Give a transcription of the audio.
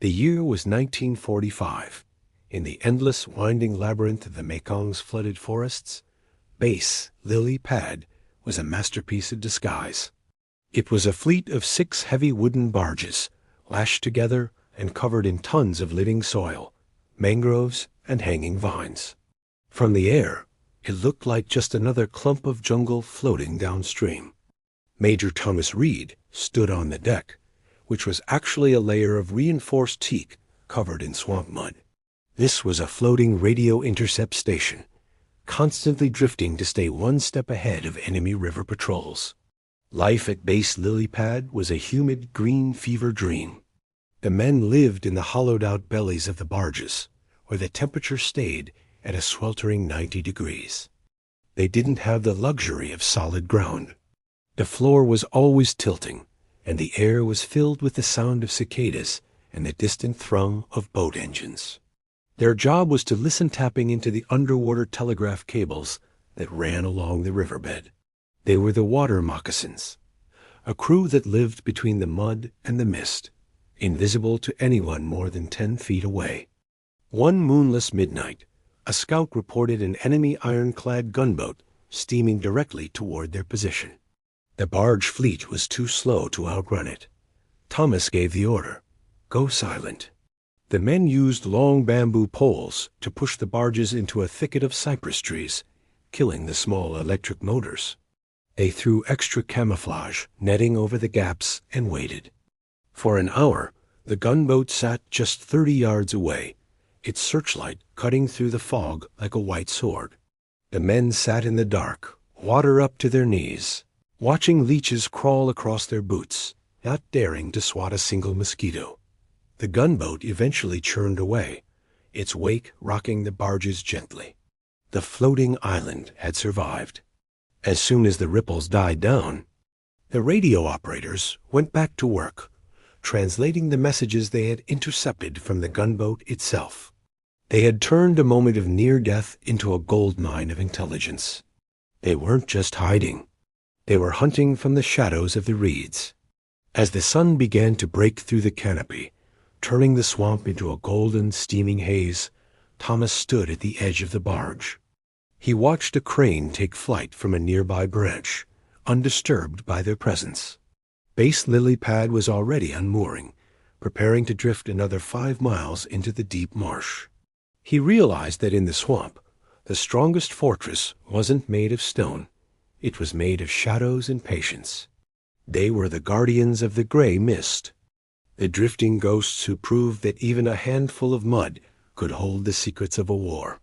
The year was 1945. In the endless winding labyrinth of the Mekong's flooded forests, base Lily Pad was a masterpiece of disguise. It was a fleet of 6 heavy wooden barges, lashed together and covered in tons of living soil, mangroves, and hanging vines. From the air, it looked like just another clump of jungle floating downstream. Major Thomas Reed stood on the deck, which was actually a layer of reinforced teak covered in swamp mud. This was a floating radio intercept station, constantly drifting to stay one step ahead of enemy river patrols. Life at base Lily Pad was a humid green fever dream. The men lived in the hollowed-out bellies of the barges, where the temperature stayed at a sweltering 90 degrees. They didn't have the luxury of solid ground. The floor was always tilting, and the air was filled with the sound of cicadas and the distant thrum of boat engines. Their job was to listen tapping into the underwater telegraph cables that ran along the riverbed. They were the water moccasins, a crew that lived between the mud and the mist, invisible to anyone more than 10 feet away. One moonless midnight, a scout reported an enemy ironclad gunboat steaming directly toward their position. The barge fleet was too slow to outrun it. Thomas gave the order, "Go silent." The men used long bamboo poles to push the barges into a thicket of cypress trees, killing the small electric motors. They threw extra camouflage netting over the gaps and waited. For an hour, the gunboat sat just 30 yards away, its searchlight cutting through the fog like a white sword. The men sat in the dark, water up to their knees, watching leeches crawl across their boots, not daring to swat a single mosquito. The gunboat eventually churned away, its wake rocking the barges gently. The floating island had survived. As soon as the ripples died down, the radio operators went back to work, translating the messages they had intercepted from the gunboat itself. They had turned a moment of near death into a gold mine of intelligence. They weren't just hiding. They were hunting from the shadows of the reeds. As the sun began to break through the canopy, turning the swamp into a golden, steaming haze, Thomas stood at the edge of the barge. He watched a crane take flight from a nearby branch, undisturbed by their presence. Base Lily Pad was already unmooring, preparing to drift another 5 miles into the deep marsh. He realized that in the swamp, the strongest fortress wasn't made of stone. It was made of shadows and patience. They were the guardians of the gray mist, the drifting ghosts who proved that even a handful of mud could hold the secrets of a war.